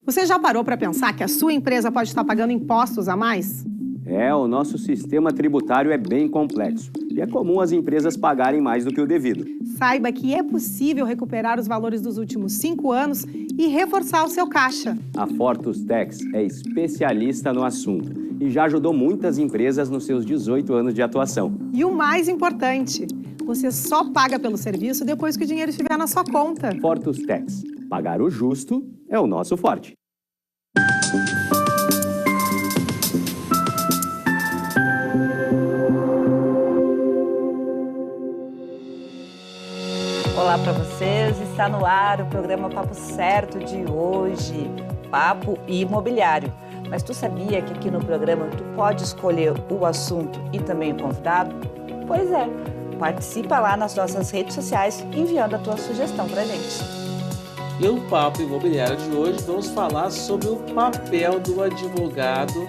Você já parou para pensar que a sua empresa pode estar pagando impostos a mais? O nosso sistema tributário é bem complexo e é comum as empresas pagarem mais do que o devido. Saiba que é possível recuperar os valores dos últimos 5 anos e reforçar o seu caixa. A Fortus Tax é especialista no assunto e já ajudou muitas empresas nos seus 18 anos de atuação. E o mais importante, você só paga pelo serviço depois que o dinheiro estiver na sua conta. Fortus Tax. Pagar o justo é o nosso forte. Olá para vocês, está no ar o programa Papo Certo de hoje, Papo Imobiliário. Mas tu sabia que aqui no programa tu pode escolher o assunto e também o convidado? Pois é, participa lá nas nossas redes sociais enviando a tua sugestão para a gente. E no Papo Imobiliário de hoje vamos falar sobre o papel do advogado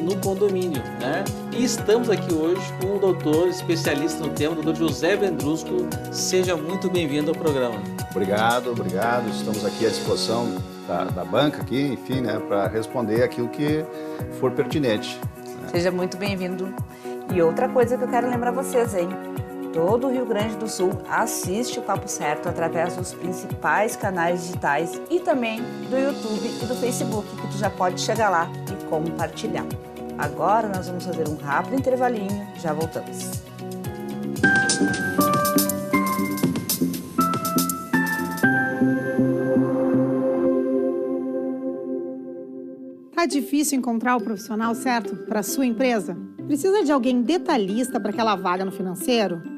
no condomínio, né? E estamos aqui hoje com o doutor especialista no tema, o doutor José Vendrúsculo. Seja muito bem-vindo ao programa. Obrigado. Estamos aqui à disposição da banca aqui, enfim, né, para responder aquilo que for pertinente. Né? Seja muito bem-vindo. E outra coisa que eu quero lembrar vocês, hein? Todo o Rio Grande do Sul assiste o Papo Certo através dos principais canais digitais e também do YouTube e do Facebook, que tu já pode chegar lá e compartilhar. Agora nós vamos fazer um rápido intervalinho, já voltamos. Tá difícil encontrar o profissional certo para a sua empresa? Precisa de alguém detalhista para aquela vaga no financeiro?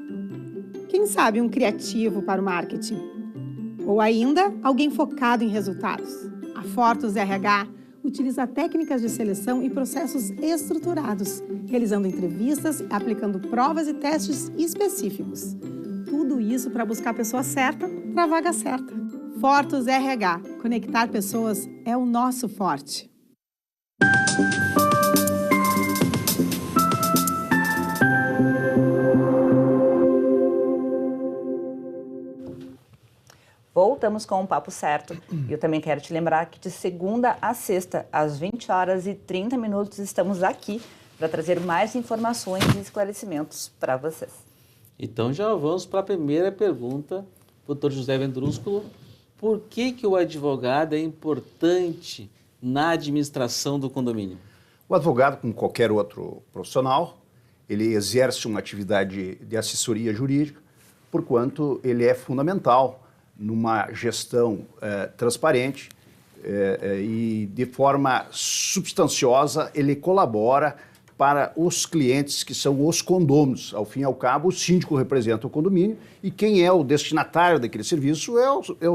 Quem sabe um criativo para o marketing? Ou ainda, alguém focado em resultados? A Fortus RH utiliza técnicas de seleção e processos estruturados, realizando entrevistas, aplicando provas e testes específicos. Tudo isso para buscar a pessoa certa para a vaga certa. Fortus RH. Conectar pessoas é o nosso forte. Voltamos com o Papo Certo. E eu também quero te lembrar que de segunda a sexta, às 20 horas e 30 minutos, estamos aqui para trazer mais informações e esclarecimentos para vocês. Então já vamos para a primeira pergunta, doutor José Vendrúsculo. Por que o advogado é importante na administração do condomínio? O advogado, como qualquer outro profissional, ele exerce uma atividade de assessoria jurídica, porquanto ele é fundamental numa gestão transparente e de forma substanciosa ele colabora para os clientes que são os condôminos. Ao fim e ao cabo, o síndico representa o condomínio e quem é o destinatário daquele serviço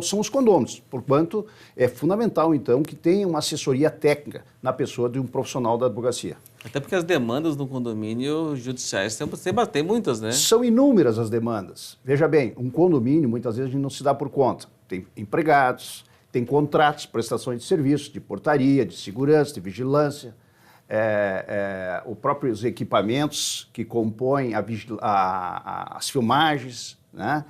são os condôminos. Porquanto, é fundamental, então, que tenha uma assessoria técnica na pessoa de um profissional da advocacia. Até porque as demandas no condomínio judiciais tem muitas, né? São inúmeras as demandas. Veja bem, um condomínio, muitas vezes, a gente não se dá por conta. Tem empregados, tem contratos, prestações de serviço, de portaria, de segurança, de vigilância, os próprios equipamentos que compõem as filmagens, né?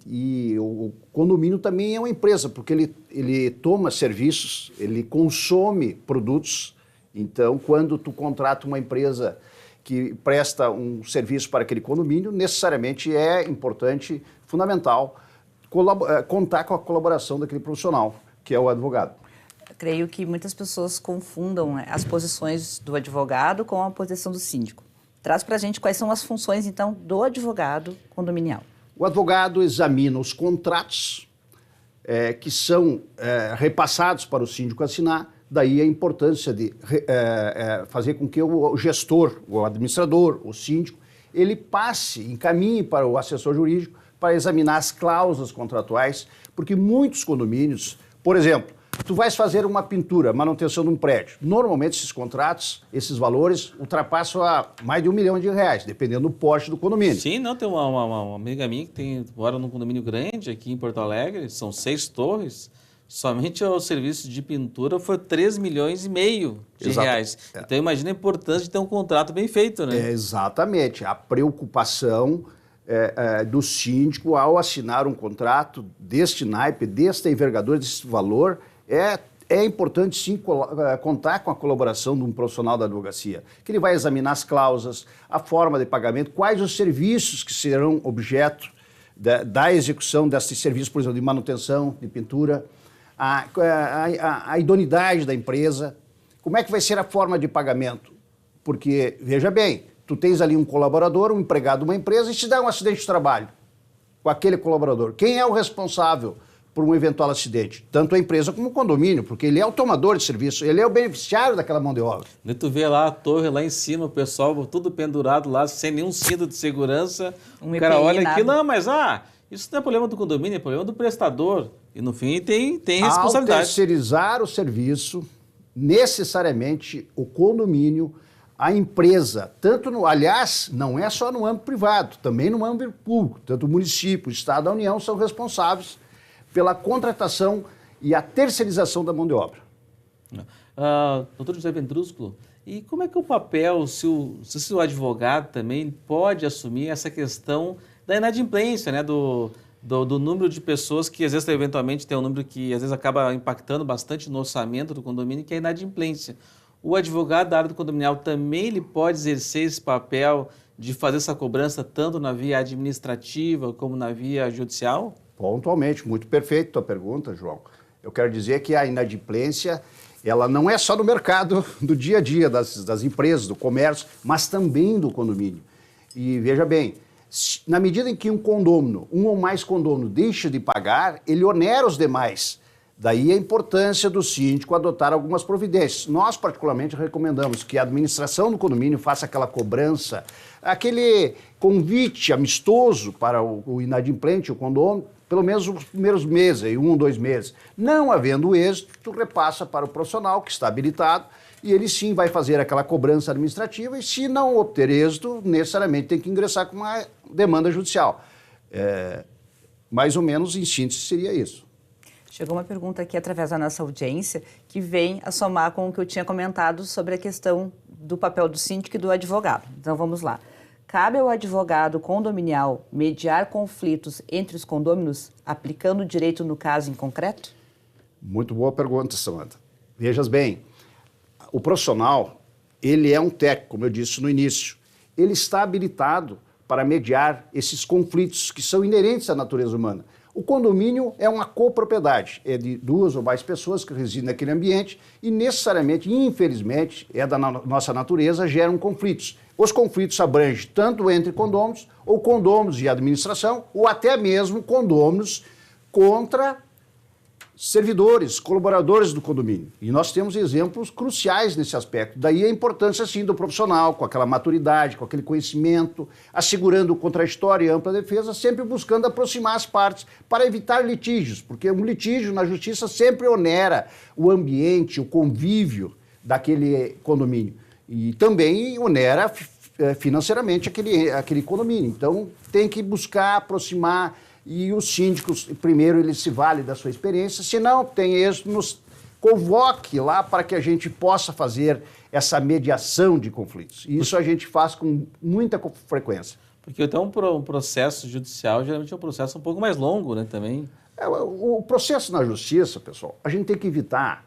E o condomínio também é uma empresa, porque ele toma serviços, ele consome produtos. Então, quando tu contrata uma empresa que presta um serviço para aquele condomínio, necessariamente é importante, fundamental, contar com a colaboração daquele profissional, que é o advogado. Creio que muitas pessoas confundam as posições do advogado com a posição do síndico. Traz para a gente quais são as funções, então, do advogado condominial. O advogado examina os contratos que são repassados para o síndico assinar. Daí a importância de fazer com que o gestor, o administrador, o síndico, ele encaminhe para o assessor jurídico para examinar as cláusulas contratuais, porque muitos condomínios, por exemplo, tu vais fazer uma pintura, manutenção de um prédio. Normalmente esses contratos, esses valores, ultrapassam a mais de R$1 milhão, dependendo do porte do condomínio. Sim, não, tem uma amiga minha que mora num condomínio grande aqui em Porto Alegre, são 6 torres. Somente o serviço de pintura foi R$3,5 milhões de reais. Então imagina a importância de ter um contrato bem feito, né? Exatamente. A preocupação do síndico ao assinar um contrato deste naipe, desta envergadura, desse valor, é é importante sim contar com a colaboração de um profissional da advocacia, que ele vai examinar as cláusulas, a forma de pagamento, quais os serviços que serão objeto da execução desses serviços, por exemplo, de manutenção, de pintura, a idoneidade da empresa, como é que vai ser a forma de pagamento. Porque, veja bem, tu tens ali um colaborador, um empregado de uma empresa, e se dá um acidente de trabalho com aquele colaborador, quem é o responsável por um eventual acidente? Tanto a empresa como o condomínio, porque ele é o tomador de serviço, ele é o beneficiário daquela mão de obra. E tu vê lá a torre lá em cima, o pessoal tudo pendurado lá, sem nenhum cinto de segurança. O cara olha aqui, não, mas isso não é problema do condomínio, é problema do prestador. E no fim tem responsabilidade. Ao terceirizar o serviço, necessariamente o condomínio, a empresa, aliás, não é só no âmbito privado, também no âmbito público, tanto o município, o Estado e a União são responsáveis pela contratação e a terceirização da mão de obra. Doutor José Vendrúsculo, e como é que o papel, se o advogado também pode assumir essa questão da inadimplência, né, do número de pessoas que às vezes eventualmente tem um número que às vezes acaba impactando bastante no orçamento do condomínio, que é a inadimplência. O advogado da área do condominial também ele pode exercer esse papel de fazer essa cobrança tanto na via administrativa como na via judicial? Pontualmente, muito perfeito a tua pergunta, João. Eu quero dizer que a inadimplência, ela não é só no mercado do dia a dia das empresas, do comércio, mas também do condomínio. E veja bem, na medida em que um condômino, um ou mais condôminos, deixa de pagar, ele onera os demais. Daí a importância do síndico adotar algumas providências. Nós, particularmente, recomendamos que a administração do condomínio faça aquela cobrança, aquele convite amistoso para o inadimplente, o condômino, pelo menos os primeiros meses, 1 ou 2 meses. Não havendo êxito, tu repassa para o profissional que está habilitado e ele sim vai fazer aquela cobrança administrativa e se não obter êxito, necessariamente tem que ingressar com uma demanda judicial. Mais ou menos, em síntese, seria isso. Chegou uma pergunta aqui através da nossa audiência que vem a somar com o que eu tinha comentado sobre a questão do papel do síndico e do advogado. Então vamos lá. Cabe ao advogado condominial mediar conflitos entre os condôminos, aplicando o direito no caso em concreto? Muito boa pergunta, Samanta. Vejas bem, o profissional, ele é um técnico, como eu disse no início. Ele está habilitado para mediar esses conflitos que são inerentes à natureza humana. O condomínio é uma copropriedade, é de 2 ou mais pessoas que residem naquele ambiente e necessariamente, infelizmente, é da nossa natureza, geram conflitos. Os conflitos abrangem tanto entre condôminos, ou condôminos e administração, ou até mesmo condôminos contra servidores, colaboradores do condomínio. E nós temos exemplos cruciais nesse aspecto. Daí a importância, sim, do profissional, com aquela maturidade, com aquele conhecimento, assegurando o contraditório e ampla defesa, sempre buscando aproximar as partes para evitar litígios, porque um litígio na justiça sempre onera o ambiente, o convívio daquele condomínio. E também onera financeiramente aquele condomínio. Então, tem que buscar aproximar. E os síndicos, primeiro, ele se vale da sua experiência, se não tem êxito, nos convoque lá para que a gente possa fazer essa mediação de conflitos. E isso a gente faz com muita frequência. Porque então um processo judicial geralmente é um processo um pouco mais longo, né, também? O processo na justiça, pessoal, a gente tem que evitar.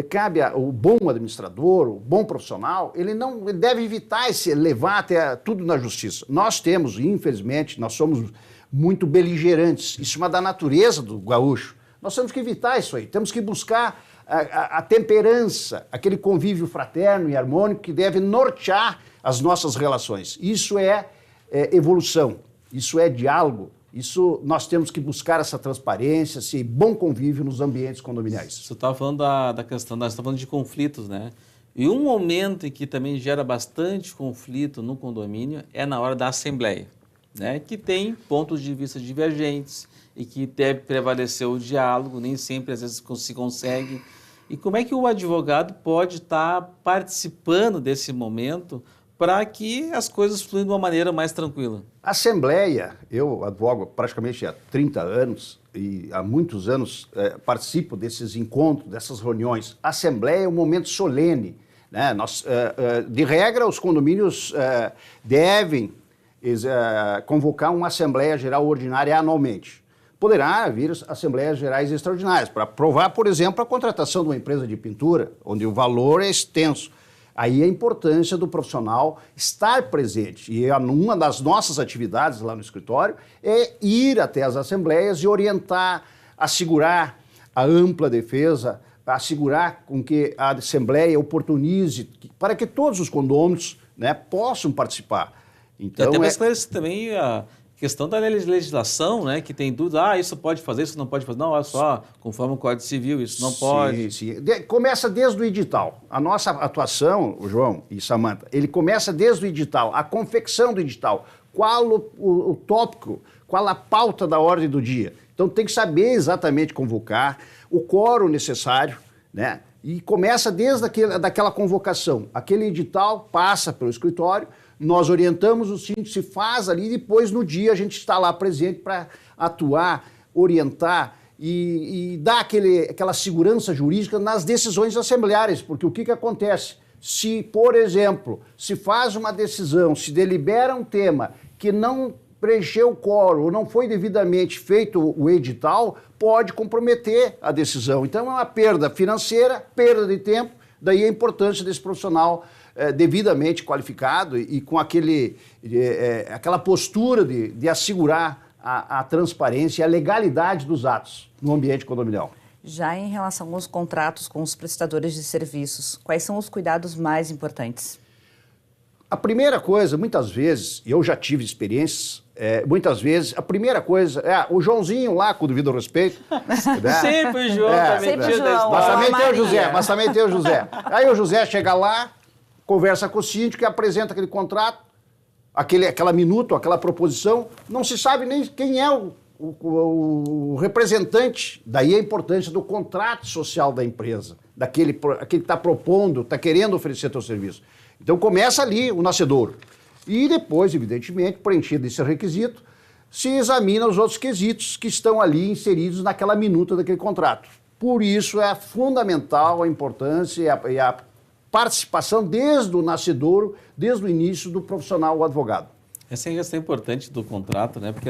Cabe ao bom administrador, o bom profissional, ele deve evitar levar até tudo na justiça. Nós temos, infelizmente, nós somos muito beligerantes. Isso é da natureza do gaúcho. Nós temos que evitar isso aí. Temos que buscar a temperança, aquele convívio fraterno e harmônico que deve nortear as nossas relações. Isso é evolução, isso é diálogo. Isso nós temos que buscar essa transparência, esse bom convívio nos ambientes condominiais. Você estava falando da questão, nós estamos falando de conflitos, né? E um momento em que também gera bastante conflito no condomínio é na hora da assembleia, né? Que tem pontos de vista divergentes e que deve prevalecer o diálogo, nem sempre às vezes se consegue. E como é que o advogado pode estar participando desse momento para que as coisas fluam de uma maneira mais tranquila? A Assembleia, eu advogo praticamente há 30 anos e há muitos anos participo desses encontros, dessas reuniões. A Assembleia é um momento solene, né? De regra, os condomínios devem convocar uma Assembleia Geral Ordinária anualmente. poderá vir assembleias gerais extraordinárias para aprovar, por exemplo, a contratação de uma empresa de pintura, onde o valor é extenso. Aí a importância do profissional estar presente. E uma das nossas atividades lá no escritório é ir até as assembleias e orientar, assegurar a ampla defesa, assegurar com que a assembleia oportunize para que todos os condôminos, né, possam participar. Então, até para esclarecer também a questão da legislação, né, que tem dúvida, isso pode fazer, isso não pode fazer. Não, olha só, conforme o Código Civil, isso não pode. Sim. Começa desde o edital. A nossa atuação, o João e Samantha, ele começa desde o edital, a confecção do edital. Qual o tópico, qual a pauta da ordem do dia. Então tem que saber exatamente convocar, o quórum necessário, né? E começa desde daquela convocação. Aquele edital passa pelo escritório, nós orientamos o síndico, se faz ali, e depois no dia a gente está lá presente para atuar, orientar e dar aquela segurança jurídica nas decisões assembleárias, porque o que acontece? Se, por exemplo, se faz uma decisão, se delibera um tema que não preencheu o quórum ou não foi devidamente feito o edital, pode comprometer a decisão. Então é uma perda financeira, perda de tempo, daí a importância desse profissional devidamente qualificado e com aquela postura de assegurar a transparência e a legalidade dos atos no ambiente condominial. Já em relação aos contratos com os prestadores de serviços, quais são os cuidados mais importantes? A primeira coisa, muitas vezes, eu já tive experiências, muitas vezes, a primeira coisa o Joãozinho lá, com o devido respeito. Né? Sempre o João, sempre o João. Mas também tem o José. Aí o José chega lá, conversa com o síndico e apresenta aquele contrato, aquela minuta, aquela proposição, não se sabe nem quem é o representante. Daí a importância do contrato social da empresa, aquele que está propondo, está querendo oferecer seu serviço. Então começa ali o nascedouro. E depois, evidentemente, preenchido esse requisito, se examina os outros quesitos que estão ali inseridos naquela minuta daquele contrato. Por isso é fundamental a importância e a participação desde o nascedouro, desde o início do profissional, o advogado. Essa é a questão importante do contrato, né? Porque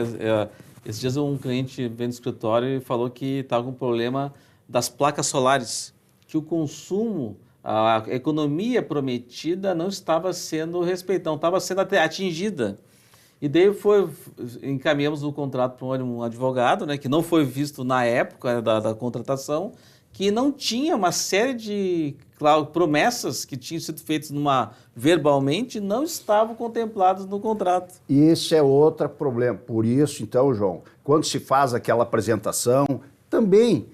esses dias um cliente veio no escritório e falou que estava com um problema das placas solares, que o consumo, a economia prometida não estava sendo respeitada, não estava sendo atingida. E daí encaminhamos o contrato para um advogado, né, que não foi visto na época da contratação, que não tinha uma série de promessas que tinham sido feitas verbalmente não estavam contempladas no contrato. E esse é outro problema. Por isso, então, João, quando se faz aquela apresentação, também,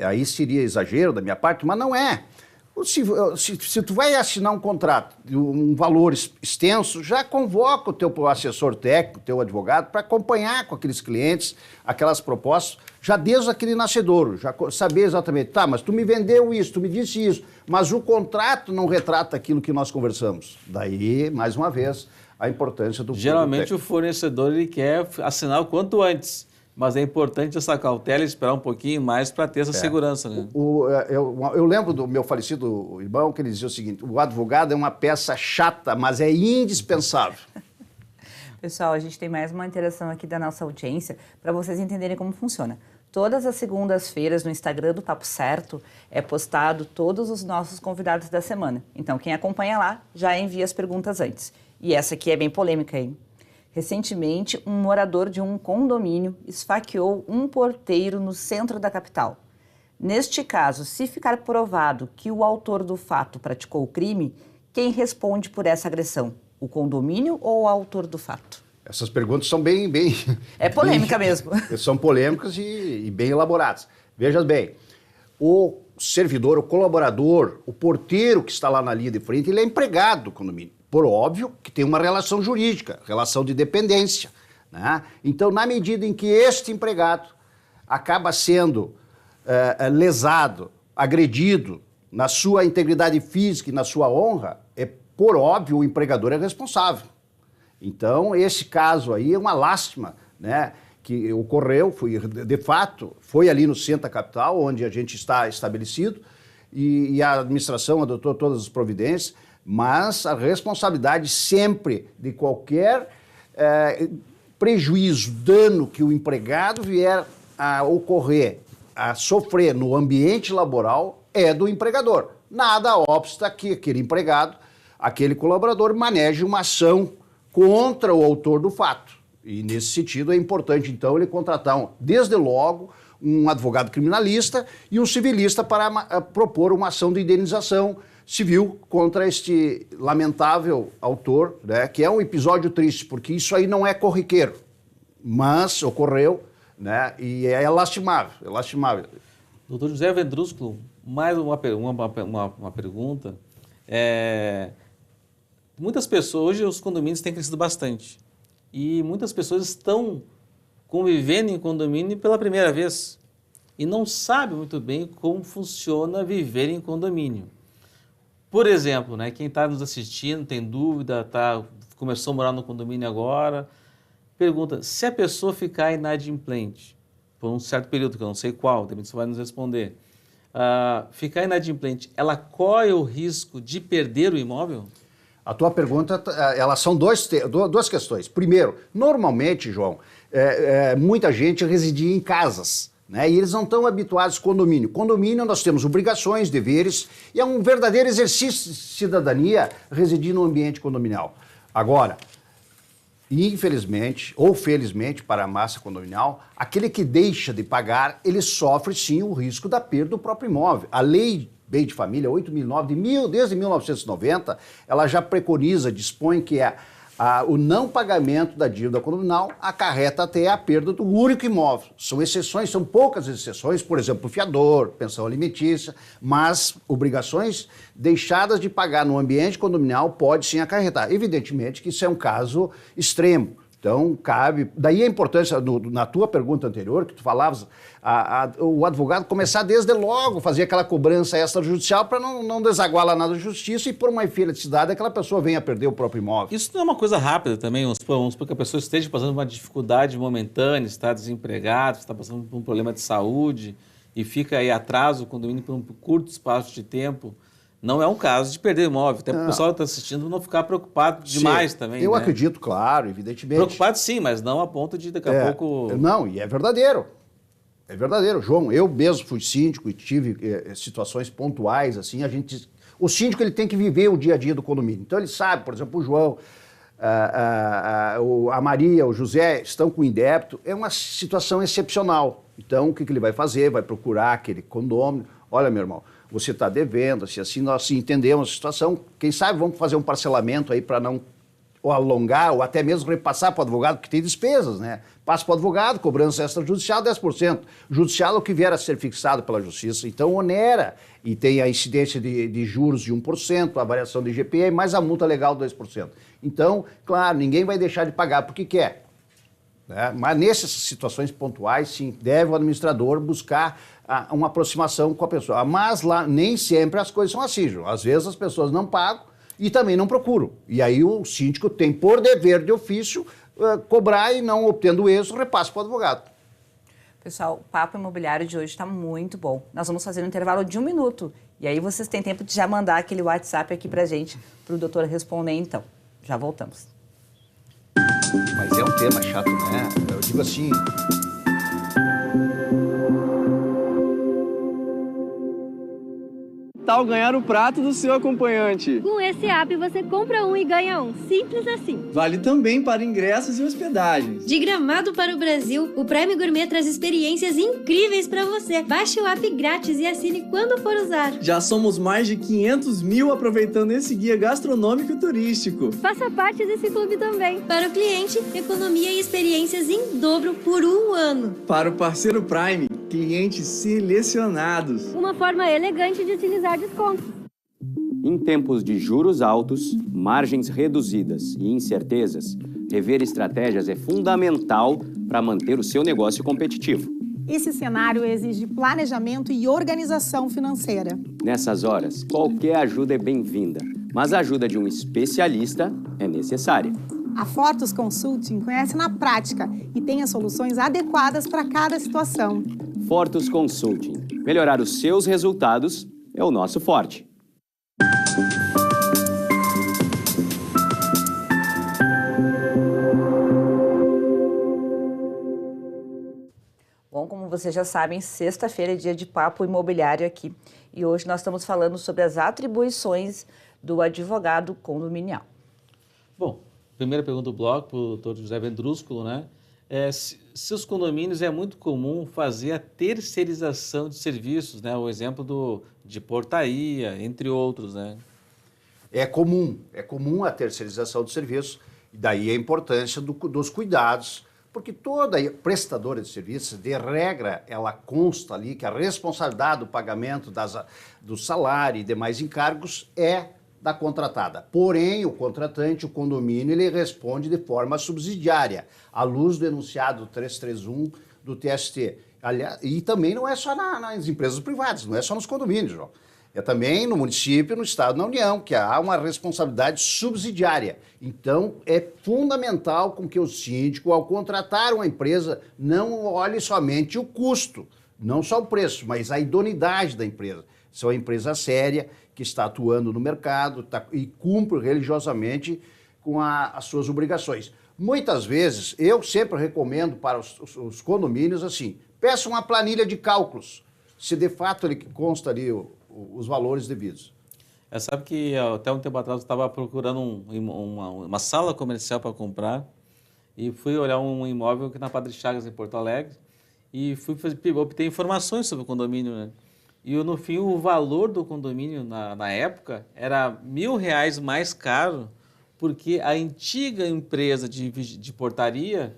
aí seria exagero da minha parte, mas não é. Se tu vai assinar um contrato de um valor extenso, já convoca o teu assessor técnico, o teu advogado, para acompanhar com aqueles clientes, aquelas propostas, já desde aquele nascedouro, já saber exatamente, tá, mas tu me vendeu isso, tu me disse isso, mas o contrato não retrata aquilo que nós conversamos. Daí, mais uma vez, a importância do... Geralmente o fornecedor ele quer assinar o quanto antes. Mas é importante essa cautela e esperar um pouquinho mais para ter essa segurança, né? Eu lembro do meu falecido irmão que ele dizia o seguinte: o advogado é uma peça chata, mas é indispensável. Pessoal, a gente tem mais uma interação aqui da nossa audiência para vocês entenderem como funciona. Todas as segundas-feiras no Instagram do Papo Certo é postado todos os nossos convidados da semana. Então, quem acompanha lá já envia as perguntas antes. E essa aqui é bem polêmica, hein? Recentemente, um morador de um condomínio esfaqueou um porteiro no centro da capital. Neste caso, se ficar provado que o autor do fato praticou o crime, quem responde por essa agressão? O condomínio ou o autor do fato? Essas perguntas são bem... É polêmica mesmo. São polêmicas e bem elaboradas. Veja bem, o servidor, o colaborador, o porteiro que está lá na linha de frente, ele é empregado do condomínio. Por óbvio que tem uma relação jurídica, relação de dependência, né? Então, na medida em que este empregado acaba sendo lesado, agredido na sua integridade física e na sua honra, por óbvio, o empregador é responsável. Então, esse caso aí é uma lástima, né, que ocorreu, de fato, foi ali no centro da capital, onde a gente está estabelecido, e a administração adotou todas as providências, mas a responsabilidade sempre de qualquer prejuízo, dano que o empregado vier a ocorrer, a sofrer no ambiente laboral é do empregador. Nada obsta que aquele empregado, aquele colaborador, maneje uma ação contra o autor do fato. E nesse sentido é importante, então, ele contratar, desde logo, um advogado criminalista e um civilista para propor uma ação de indenização civil contra este lamentável autor, né, que é um episódio triste, porque isso aí não é corriqueiro, mas ocorreu, né, e é lastimável, é lastimável. Doutor José Vendrúsculo, mais uma pergunta. Muitas pessoas, hoje os condomínios têm crescido bastante, e muitas pessoas estão convivendo em condomínio pela primeira vez e não sabem muito bem como funciona viver em condomínio. Por exemplo, né, quem está nos assistindo tem dúvida, começou a morar no condomínio agora, pergunta, se a pessoa ficar inadimplente por um certo período, que eu não sei qual, também você vai nos responder, ficar inadimplente, ela corre o risco de perder o imóvel? A tua pergunta, elas são duas questões. Primeiro, normalmente, João, muita gente residia em casas, né? E eles não estão habituados ao condomínio. Condomínio, nós temos obrigações, deveres, e é um verdadeiro exercício de cidadania residir no ambiente condominial. Agora, infelizmente, ou felizmente para a massa condominial, aquele que deixa de pagar, ele sofre sim o risco da perda do próprio imóvel. A lei Bem de Família 8.009, desde 1990, ela já preconiza, dispõe que o não pagamento da dívida condominial acarreta até a perda do único imóvel. São exceções, são poucas exceções, por exemplo, fiador, pensão alimentícia, mas obrigações deixadas de pagar no ambiente condominial pode sim acarretar. Evidentemente que isso é um caso extremo. Então, cabe... Daí a importância, na tua pergunta anterior, que tu falavas, o advogado começar desde logo, fazer aquela cobrança extrajudicial para não desaguar lá na justiça e por uma infelicidade aquela pessoa venha a perder o próprio imóvel. Isso não é uma coisa rápida também, vamos supor que a pessoa esteja passando uma dificuldade momentânea, está desempregado, está passando por um problema de saúde e fica aí atrás do condomínio por um curto espaço de tempo. Não é um caso de perder imóvel, até para o pessoal que está assistindo não ficar preocupado demais também. Eu né? acredito, claro, evidentemente. Preocupado sim, mas não a ponto de daqui a pouco... Não, e é verdadeiro. É verdadeiro. João, eu mesmo fui síndico e tive situações pontuais, assim, o síndico ele tem que viver o dia a dia do condomínio. Então ele sabe, por exemplo, o João, a Maria, o José estão com indébito, é uma situação excepcional. Então o que ele vai fazer? Vai procurar aquele condômino. Olha, meu irmão, você está devendo, se assim nós entendemos a situação, quem sabe vamos fazer um parcelamento aí para não alongar ou até mesmo repassar para o advogado, que tem despesas, né? Passa para o advogado, cobrança extrajudicial, 10%. Judicial é o que vier a ser fixado pela justiça, então onera. E tem a incidência de juros de 1%, a variação de IGPM, mais a multa legal de 2%. Então, claro, ninguém vai deixar de pagar porque quer. Né? Mas nessas situações pontuais, sim, deve o administrador buscar uma aproximação com a pessoa. Mas lá nem sempre as coisas são assim, João. Às vezes as pessoas não pagam e também não procuram. E aí o síndico tem, por dever de ofício, cobrar e não obtendo êxito, repassa para o advogado. Pessoal, o Papo Imobiliário de hoje está muito bom. Nós vamos fazer um intervalo de 1 minuto. E aí vocês têm tempo de já mandar aquele WhatsApp aqui para a gente, para o doutor responder então. Já voltamos. Mas é um tema chato, né? Eu digo assim... Tal ganhar o prato do seu acompanhante. Com esse app você compra um e ganha um. Simples assim. Vale também para ingressos e hospedagens. De Gramado para o Brasil, o Prime Gourmet traz experiências incríveis para você. Baixe o app grátis e assine quando for usar. Já somos mais de 500 mil aproveitando esse guia gastronômico e turístico. Faça parte desse clube também. Para o cliente, economia e experiências em dobro por 1 ano. Para o parceiro Prime, clientes selecionados. Uma forma elegante de utilizar descontos. Em tempos de juros altos, margens reduzidas e incertezas, rever estratégias é fundamental para manter o seu negócio competitivo. Esse cenário exige planejamento e organização financeira. Nessas horas, qualquer ajuda é bem-vinda, mas a ajuda de um especialista é necessária. A Fortus Consulting conhece na prática e tem as soluções adequadas para cada situação. Fortus Consulting. Melhorar os seus resultados é o nosso forte. Como vocês já sabem, sexta-feira é dia de papo imobiliário aqui. E hoje nós estamos falando sobre as atribuições do advogado condominial. Bom, primeira pergunta do bloco para o doutor José Vendrúsculo, né? Se os condomínios é muito comum fazer a terceirização de serviços, né? O exemplo de portaria, entre outros, né? É comum a terceirização de serviços, e daí a importância dos cuidados, porque toda prestadora de serviços, de regra, ela consta ali que a responsabilidade do pagamento do salário e demais encargos é da contratada. Porém, o contratante, o condomínio, ele responde de forma subsidiária, à luz do enunciado 331 do TST. Aliás, e também não é só nas empresas privadas, não é só nos condomínios, João. É também no município, no Estado, na União, que há uma responsabilidade subsidiária. Então, é fundamental com que o síndico, ao contratar uma empresa, não olhe somente o custo, não só o preço, mas a idoneidade da empresa. Se é uma empresa séria, que está atuando no mercado e cumpre religiosamente com as suas obrigações. Muitas vezes, eu sempre recomendo para os condomínios assim, peça uma planilha de cálculos, se de fato ele consta ali os valores devidos. Sabe que até um tempo atrás eu estava procurando uma sala comercial para comprar e fui olhar um imóvel aqui na Padre Chagas, em Porto Alegre, e obter informações sobre o condomínio, né? E no fim o valor do condomínio na época era R$1.000 mais caro, porque a antiga empresa de portaria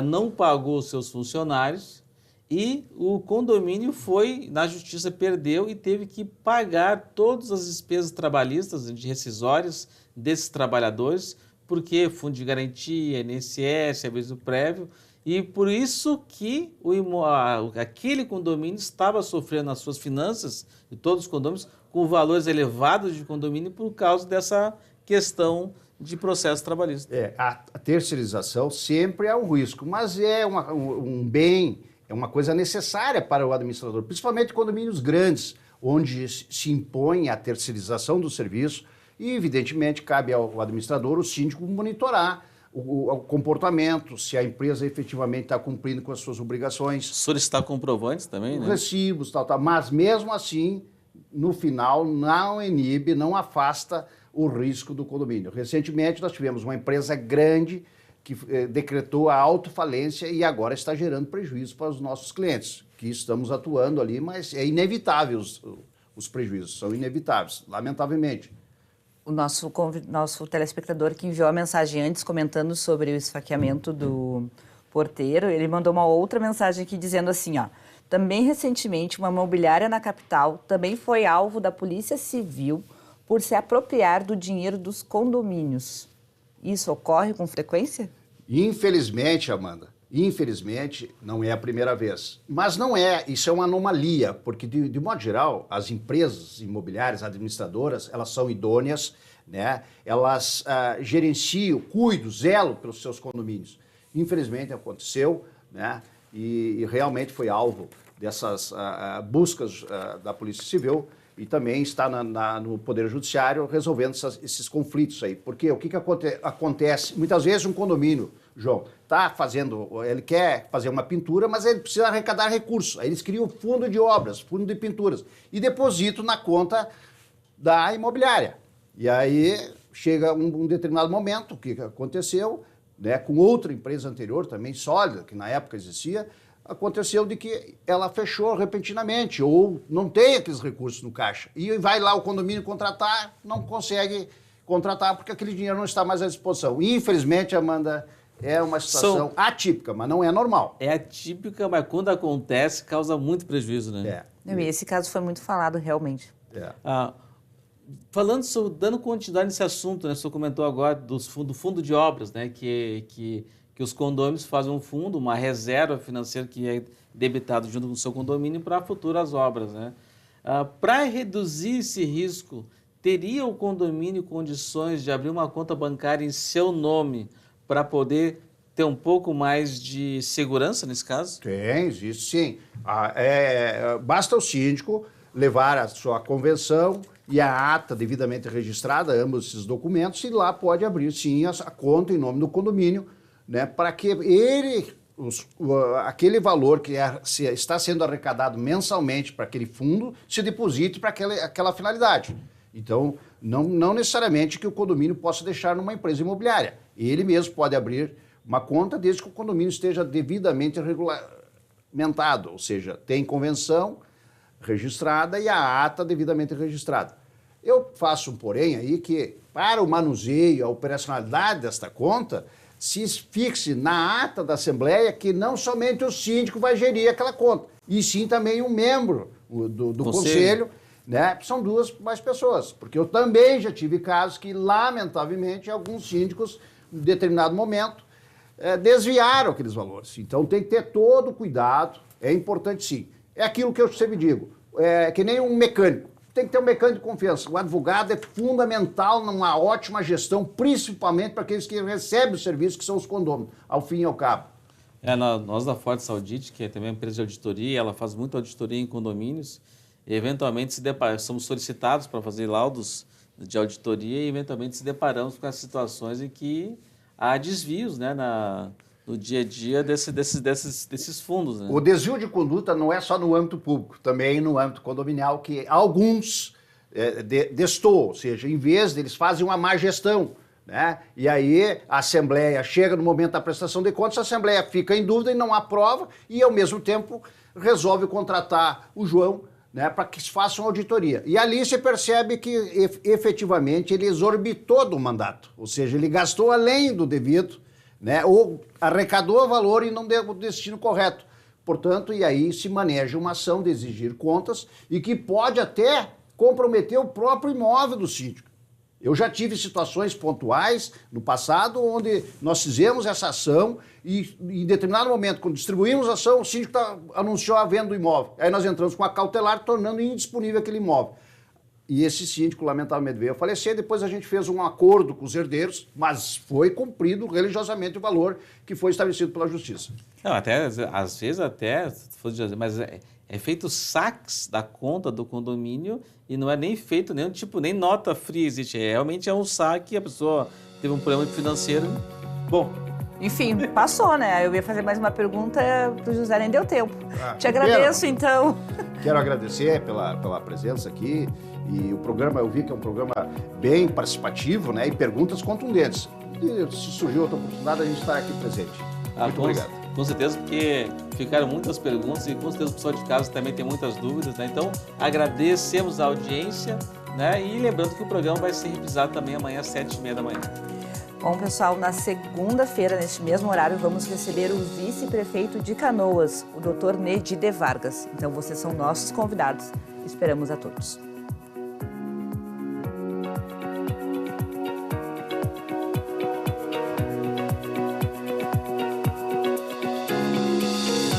não pagou os seus funcionários e o condomínio foi na justiça, perdeu e teve que pagar todas as despesas trabalhistas de rescisórias desses trabalhadores, porque fundo de garantia, INSS, aviso prévio, e por isso que aquele condomínio estava sofrendo nas suas finanças, e todos os condomínios, com valores elevados de condomínio por causa dessa questão de processo trabalhista. A terceirização sempre é um risco, mas é um bem, é uma coisa necessária para o administrador, principalmente condomínios grandes, onde se impõe a terceirização do serviço e, evidentemente, cabe ao administrador, o síndico, monitorar o comportamento, se a empresa efetivamente está cumprindo com as suas obrigações. Solicitar comprovantes também, né? Recibos, tal. Mas, mesmo assim, no final, não inibe, não afasta o risco do condomínio. Recentemente, nós tivemos uma empresa grande que decretou a autofalência e agora está gerando prejuízo para os nossos clientes, que estamos atuando ali, mas é inevitável os prejuízos, são inevitáveis, lamentavelmente. O nosso telespectador que enviou a mensagem antes comentando sobre o esfaqueamento do porteiro, ele mandou uma outra mensagem aqui dizendo assim, ó, também recentemente uma imobiliária na capital também foi alvo da Polícia Civil por se apropriar do dinheiro dos condomínios. Isso ocorre com frequência? Infelizmente, Amanda, não é a primeira vez. Mas não é, isso é uma anomalia, porque de modo geral, as empresas imobiliárias, administradoras, elas são idôneas, né? Elas gerenciam, cuidam, zelam pelos seus condomínios. Infelizmente aconteceu, né? E realmente foi alvo dessas buscas da Polícia Civil e também está no Poder Judiciário resolvendo esses conflitos aí. Porque o que acontece? Muitas vezes um condomínio, João, ele quer fazer uma pintura, mas ele precisa arrecadar recursos. Aí eles criam fundo de obras, fundo de pinturas, e depositam na conta da imobiliária. E aí chega um determinado momento, o que aconteceu, né, com outra empresa anterior, também sólida, que na época existia, aconteceu de que ela fechou repentinamente, ou não tem aqueles recursos no caixa. E vai lá o condomínio contratar, não consegue contratar porque aquele dinheiro não está mais à disposição. Infelizmente, Amanda, é uma situação atípica, mas não é normal. É atípica, mas quando acontece, causa muito prejuízo, né? E esse caso foi muito falado, realmente. Falando sobre, dando continuidade nesse assunto, né? O senhor comentou agora do fundo de obras, né? Que os condôminos fazem um fundo, uma reserva financeira que é debitado junto com o seu condomínio para futuras obras, né? Para reduzir esse risco, teria o condomínio condições de abrir uma conta bancária em seu nome para poder ter um pouco mais de segurança nesse caso? Tem, existe sim. Basta o síndico levar a sua convenção e a ata devidamente registrada, ambos esses documentos, e lá pode abrir sim a conta em nome do condomínio, né, para que ele aquele valor que está sendo arrecadado mensalmente para aquele fundo se deposite para aquela finalidade. Então, não necessariamente que o condomínio possa deixar numa empresa imobiliária. Ele mesmo pode abrir uma conta desde que o condomínio esteja devidamente regulamentado, ou seja, tem convenção registrada e a ata devidamente registrada. Eu faço um porém aí que, para o manuseio, a operacionalidade desta conta, se fixe na ata da Assembleia que não somente o síndico vai gerir aquela conta, e sim também um membro do Conselho, né? São mais pessoas, porque eu também já tive casos que, lamentavelmente, alguns síndicos, em determinado momento, desviaram aqueles valores. Então tem que ter todo o cuidado, é importante sim. É aquilo que eu sempre digo, é que nem um mecânico. Tem que ter um mecânico de confiança. O advogado é fundamental numa ótima gestão, principalmente para aqueles que recebem o serviço, que são os condôminos, ao fim e ao cabo. Nós da Fortis Audit, que é também uma empresa de auditoria, ela faz muita auditoria em condomínios, e eventualmente somos solicitados para fazer laudos de auditoria e eventualmente se deparamos com as situações em que há desvios, né, no dia a dia desses fundos. Né? O desvio de conduta não é só no âmbito público, também no âmbito condominial, que alguns destoam, ou seja, em vez deles fazem uma má gestão, né? E aí a Assembleia chega no momento da prestação de contas, a Assembleia fica em dúvida e não aprova, e ao mesmo tempo resolve contratar o João, né, para que se faça uma auditoria. E ali você percebe que efetivamente ele exorbitou do mandato, ou seja, ele gastou além do devido, né, ou arrecadou o valor e não deu o destino correto. Portanto, e aí se maneja uma ação de exigir contas e que pode até comprometer o próprio imóvel do síndico. Eu já tive situações pontuais no passado onde nós fizemos essa ação e em determinado momento, quando distribuímos a ação, o síndico anunciou a venda do imóvel. Aí nós entramos com a cautelar, tornando indisponível aquele imóvel. E esse síndico, lamentavelmente, veio a falecer. Depois a gente fez um acordo com os herdeiros, mas foi cumprido religiosamente o valor que foi estabelecido pela Justiça. Não, às vezes, mas é feito saques da conta do condomínio e não é nem feito nem nota fria existe. Realmente é um saque, a pessoa teve um problema financeiro. Bom. Enfim, passou, né? Eu ia fazer mais uma pergunta, o José nem deu tempo. Te agradeço, então. Quero agradecer pela presença aqui. E o programa, eu vi que é um programa bem participativo, né? E perguntas contundentes. E se surgir outra oportunidade, a gente está aqui presente. Muito obrigado. Com certeza, porque ficaram muitas perguntas e com certeza o pessoal de casa também tem muitas dúvidas, né? Então, agradecemos a audiência, né? E lembrando que o programa vai ser revisado também amanhã às 7h30 da manhã. Bom, pessoal, na segunda-feira, neste mesmo horário, vamos receber o vice-prefeito de Canoas, o Dr. Nedir de Vargas. Então, vocês são nossos convidados. Esperamos a todos.